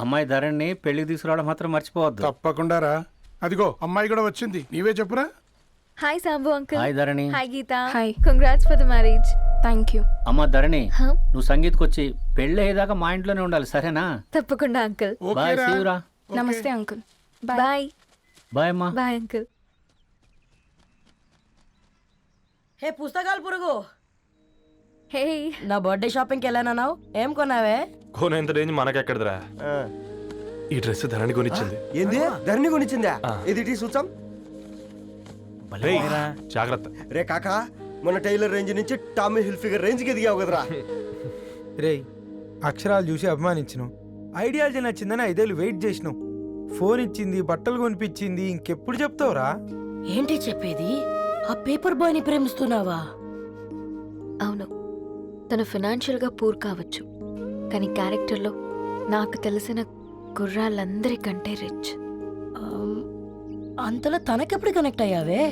అమ్మాయి ధరణి పెళ్లికి తీసుకురావడం మాత్రం మర్చిపోవద్దు. తప్పకుండా రా. అదిగో అమ్మాయి కూడా వచ్చింది, నీవే చెప్పురా. Hi Sambu uncle. Hi Dharani. Hi Geeta. Hi. Congrats for the marriage. Thank you. అమ్మ ధరణి, Huh? నువ్వు సంగీత్కి వచ్చి పెళ్ళి అయ్యేదాకా మా ఇంట్లోనే ఉండాలి, సరేనా? తప్పకుండా అంకుల్. బాయ్, ఓకేరా? see you రా. నమస్తే అంకుల్. బాయ్. బాయ్ అమ్మా. Bye uncle. హే పుస్తకాలు పురుగు, హే. నా బర్త్డే షాపింగ్కి వెళ్ళానన్నావు, ఏం కొన్నావే? కోనేంత రేంజ్ మనకెక్కడదిరా. ఈ డ్రెస్ ధరణి కొనిచ్చింది. ఏంది ధరణి కొనిచ్చిందా? ఇది టీ సూచం. రేయ్, జాగ్రత్త. రే కాకా, మన టైలర్ రేంజ్ నుంచి టామీ హిల్ఫిగర్ రేంజ్ కి ఎదిగావు కదరా. రేయ్, అక్షరాలు చూసి అభిమానించను, ఐడియాలజీ నచ్చిందని 5 ఏళ్ళు వెయిట్ చేసినావు. ఫోన్ ఇచ్చింది, బట్టలు కొనిపించింది, ఇంకెప్పుడు చెప్తావురా? ఏంటి చెప్పేది? ఆ పేపర్ బాయ్ ని ప్రేమిస్తున్నావా? అవును, తను ఫినాన్షియల్గా పూర్ కావచ్చు, కానీ క్యారెక్టర్లో నాకు తెలిసిన కుర్రాళ్ళందరికంటే రిచ్. అంతలో తనకెప్పుడు కనెక్ట్ అయ్యావే?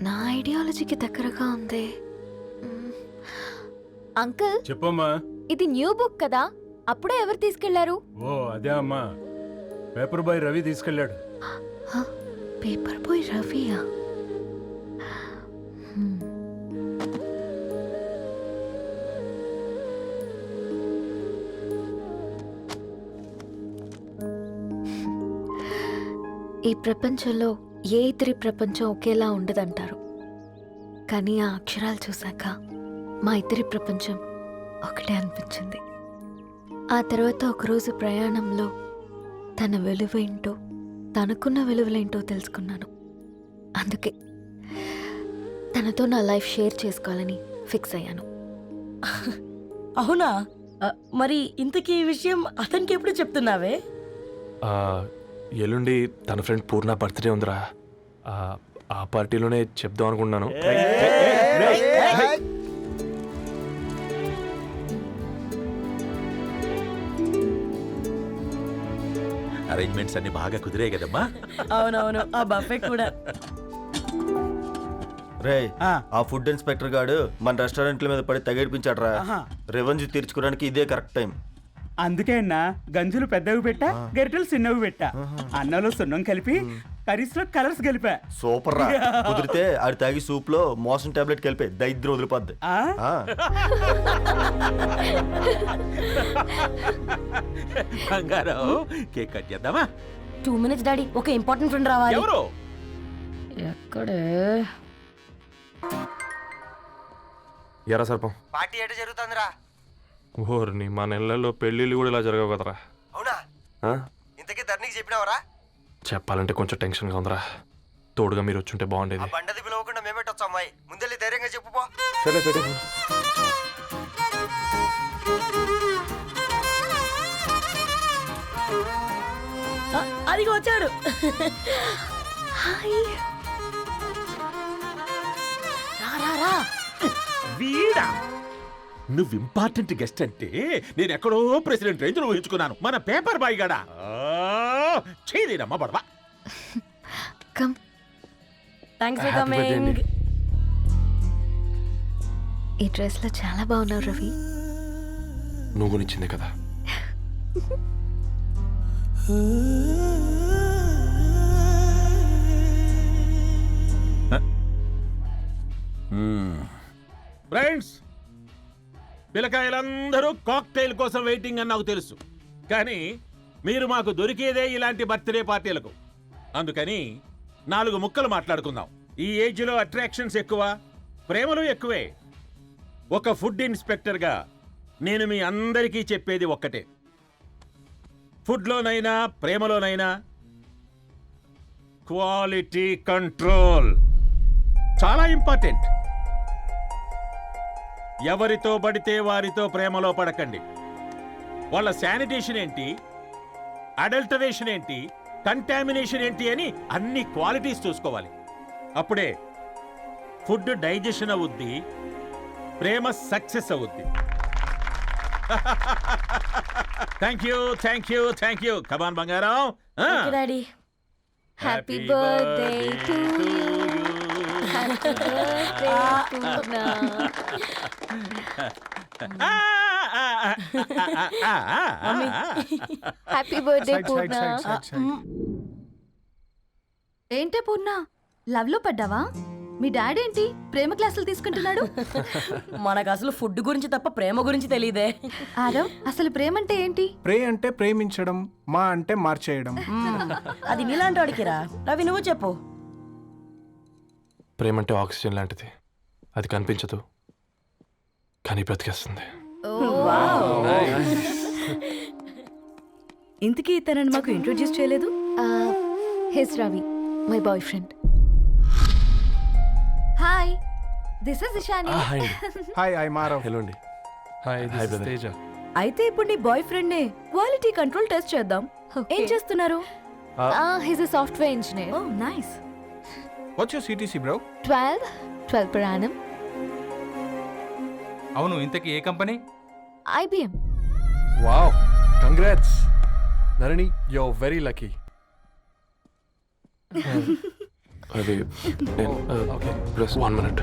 నా ఐడియాలజీకి దగ్గరగా ఉంది. అంకుల్, చెప్పమ్మా. ఇది న్యూ బుక్ కదా, అప్పుడే ఎవరు తీసుకెళ్లారు? ఓ అదే అమ్మా, పేపర్ బాయ్ రవి తీసుకెళ్ళాడు. పేపర్ బాయ్ రవియా? ఈ ప్రపంచంలో ఏ ఇద్దరి ప్రపంచం ఒకేలా ఉండదంటారు, కానీ ఆ అక్షరాలు చూశాక మా ఇద్దరి ప్రపంచం ఒకటే అనిపించింది. ఆ తర్వాత ఒకరోజు ప్రయాణంలో తన విలువేంటో, తనకున్న విలువలేంటో తెలుసుకున్నాను. అందుకే తనతో నా లైఫ్ షేర్ చేసుకోవాలని ఫిక్స్ అయ్యాను. అవునా? మరి ఇంతకీ ఈ విషయం అతనికి ఎప్పుడు చెప్తున్నావే? ఎల్లుండి తన ఫ్రెండ్ పూర్ణ బర్త్డే ఉందిరా. ఆ పార్టీలోనే చెప్దాం అనుకున్నాను. అరేంజ్మెంట్స్ అన్ని బాగా కుదిరాయి కదమ్మా. అవునవును, ఆ బఫే కూడా. రే, ఆ ఫుడ్ ఇన్స్పెక్టర్ గాడు మన రెస్టారెంట్ల మీద పడి తగేడిపించాడు రా. రెవెన్యూ తీర్చుకోవడానికి ఇదే కరెక్ట్ టైం. అందుకే అన్న గంజులు పెద్దవి పెట్టా, గరిటెలు చిన్నవి పెట్టా. అన్నంలో సున్నం కలిపి, కర్రీస్ లో కలర్స్ కలిపా. సూపర్ రా. కుదిరితే ఆడి తాగి సూప్ లో మోషన్ టాబ్లెట్ కలిపి దరిద్రం వదిలిపోద్ది. బంగారం, కేక్ కట్ చేద్దామా? 2 minutes డాడీ, ఒక ఇంపార్టెంట్ ఫ్రెండ్ రావాలి. ఎవరు? ఎక్కడే? ఎరా సర్పం, పార్టీ ఎట జరుగుతుందిరా? ఓర్ని మా నెలల్లో పెళ్ళిళ్ళు కూడా ఇలా జరగవు కదరా. అవునా? ఇంతకీ ధరణికి చెప్పినావరా? చెప్పాలంటే కొంచెం టెన్షన్గా ఉందిరా. తోడుగా మీరు వచ్చుంటే బాగుండేది. బండది పిలవకుండా మేమేటొచ్చా అమ్మాయి? ముందెళ్ళి ధైర్యంగా చెప్పుపో. సరే పెట్టే. అదిగో వచ్చాడు. హాయ్. రా. వీడా? నువ్వు ఇంపార్టెంట్ గెస్ట్ అంటే నేను ఎక్కడో ప్రెసిడెంట్ రేంజ్ ఊహించుకున్నాను. మన పేపర్ బాయ్ గడా చేయలేదమ్మా బడవా. కమ్. Thanks for coming. ఈ డ్రెస్ లో చాలా బాగున్నావు రవి. నువ్వు గురించిందే కదా. ఫ్రెండ్స్, పిల్లకాయలందరూ కాక్టైల్ కోసం వెయిటింగ్ అని నాకు తెలుసు, కానీ మీరు మాకు దొరికేదే ఇలాంటి బర్త్డే పార్టీలకు. అందుకని 4 ముక్కలు మాట్లాడుకుందాం. ఈ ఏజ్లో అట్రాక్షన్స్ ఎక్కువ, ప్రేమలు ఎక్కువే. ఒక ఫుడ్ ఇన్స్పెక్టర్గా నేను మీ అందరికీ చెప్పేది ఒక్కటే, ఫుడ్లోనైనా ప్రేమలోనైనా క్వాలిటీ కంట్రోల్ చాలా ఇంపార్టెంట్. ఎవరితో పడితే వారితో ప్రేమలో పడకండి. వాళ్ళ శానిటేషన్ ఏంటి, అడల్టరేషన్ ఏంటి, కంటామినేషన్ ఏంటి అని అన్ని క్వాలిటీస్ చూసుకోవాలి. అప్పుడే ఫుడ్ డైజెషన్ అవుద్ది, ప్రేమ సక్సెస్ అవుద్ది. Thank you. కమాన్ బంగారం. Daddy, happy birthday to you. Happy birthday side Purna. Side side ఏంటే పూర్ణ లవ్ లో పడ్డావా? మీ డాడీ ఏంటి ప్రేమ క్లాసులు తీసుకుంటున్నాడు? మనకు అసలు ఫుడ్ గురించి తప్ప ప్రేమ గురించి తెలియదే. ఆరవ్, అసలు ప్రేమ అంటే ఏంటి? ప్రే అంటే ప్రేమించడం, మా అంటే మార్చేయడం. అది నీలాంటి వాడికిరా. రవి నువ్వు చెప్పు. ప్రేమ అంటే ఆక్సిజన్ లాంటిది. అది కనిపించదు కానీ బ్రతికేస్తుంది. ఇంతకీ తనని మాకు ఇంట్రొడ్యూస్ చేయలేదు. He's Ravi, my boy friend. Hi, this is Ishani. Hi hi I మారవ్. హలో అండి. Hi hi brother. తేజ. అయితే ఇప్పుడు నీ బాయ్ ఫ్రెండ్ నే క్వాలిటీ కంట్రోల్ టెస్ట్ చేద్దాం. ఏం చేస్తున్నారు? He's a software engineer. Oh nice. What's your CTC bro? 12 per annum. అవును, ఇంతకీ ఏ కంపెనీ? IBM. Wow, congrats Dharani, you are very lucky. అది నేను ఓకే ప్లస్ 1 minute.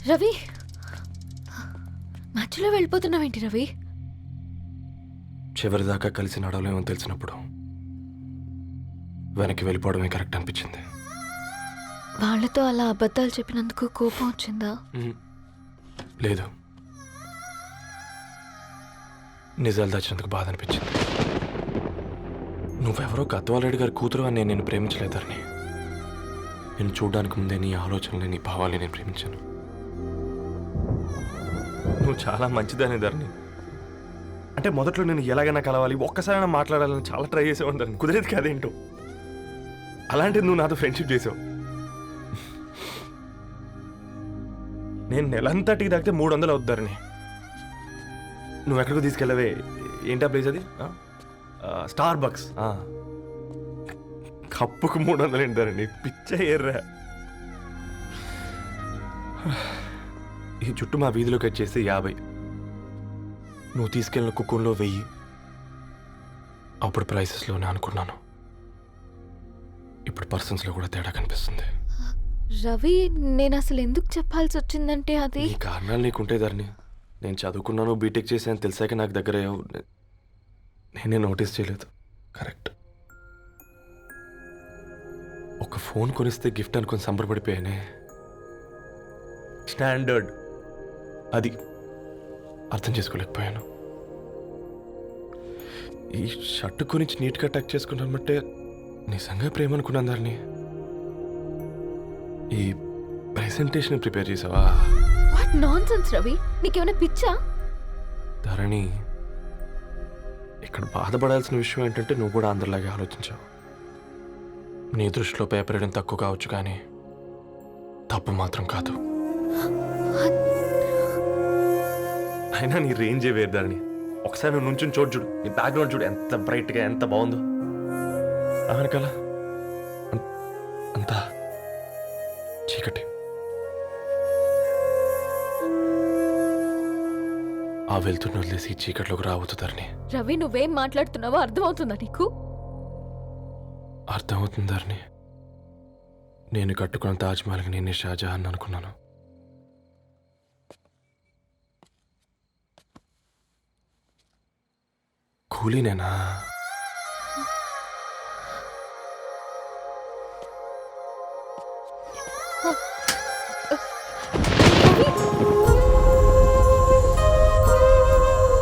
రవి, మధ్యలో వెళ్ళిపోతున్నావేంటి రవి? చివరిదాకా కలిసి నడవలేమో తెలిసినప్పుడు వెనక్కి వెళ్ళిపోవడమే కరెక్ట్ అనిపించింది. వాళ్ళతో అలా అబద్ధాలు చెప్పినందుకు కోపం వచ్చిందా? లేదు, నిజాలు దాచినందుకు బాధ అనిపించింది. నువ్వెవరో గద్వాలరెడ్డి గారి కూతురు అని నేను ప్రేమించలేదని. నేను చూడడానికి ముందే నీ ఆలోచనలు, నీ భావాలని నేను ప్రేమించాను. నువ్వు చాలా మంచిదనే ధరణి. అంటే మొదట్లో నేను ఎలాగైనా కలవాలి, ఒక్కసారైనా మాట్లాడాలని చాలా ట్రై చేసేవాడిని ధరణి. కుదిరేది కాదేంటో. అలాంటిది నువ్వు నాతో ఫ్రెండ్షిప్ చేసావు. నేను నెలంతటికి తాకితే 300 అవుతారని. నువ్వు ఎక్కడికో తీసుకెళ్ళవే, ఏంటా ప్లేస్ అది? Star bucks. కప్పుకు 300 ఏంటారండి, పిచ్చ ఎర్రా. ఈ చుట్టూ మా వీధిలో కట్ చేస్తే 50. నువ్వు తీసుకెళ్ళిన కుక్కన్లో 1000. అప్పుడు ప్రైసెస్లోనే అనుకున్నాను, ఇప్పుడు పర్సన్స్లో కూడా తేడా కనిపిస్తుంది. రవి, నేను అసలు ఎందుకు చెప్పాల్సి వచ్చిందంటే అది ఈ కారణాలు నీకుంటే ధరణి. నేను చదువుకున్నాను, బీటెక్ చేశాను తెలిసాక నాకు దగ్గర అయ్యావు. నేనే నోటీస్ చేయలేదు. కరెక్ట్. ఒక ఫోన్ కొనిస్తే గిఫ్ట్ అనుకుని సంబరపడిపోయానే. స్టాండర్డ్ అది అర్థం చేసుకోలేకపోయాను. ఈ షర్టు గురించి నీట్గా టక్ చేసుకున్నామంటే నిజంగా ప్రేమ అనుకున్నాను ధరణి. ఈ ప్రెజెంటేషన్ ప్రిపేర్ చేసావా? వాట్ నాన్సెన్స్ రవి, నీకేమైనా పిచ్చా? ధరణి, ఇక్కడ బాధపడాల్సిన విషయం ఏంటంటే నువ్వు కూడా అందరిలాగే ఆలోచించావు. నీ దృష్టిలో పేపర్ వేయడం తక్కువ కావచ్చు కానీ తప్పు మాత్రం కాదు. అయినా నీ రేంజే వేరు ధరణి. ఒకసారి నువ్వు నుంచుని చూడు, నీ బ్యాక్గ్రౌండ్ చూడు ఎంత బ్రైట్గా, ఎంత బాగుందో. వెనకాల అంతా చీకటి. ఆ వెళ్తున్న వదిలేసి ఈ చీకట్లోకి రాబోతుందని. రవి, నువ్వేం మాట్లాడుతున్నావో అర్థమవుతుందా నీకు? అర్థమవుతుందని. నేను కట్టుకున్న తాజ్మహల్కి నేనే షాజహాన్ అనుకున్నాను. కూలీనేనా?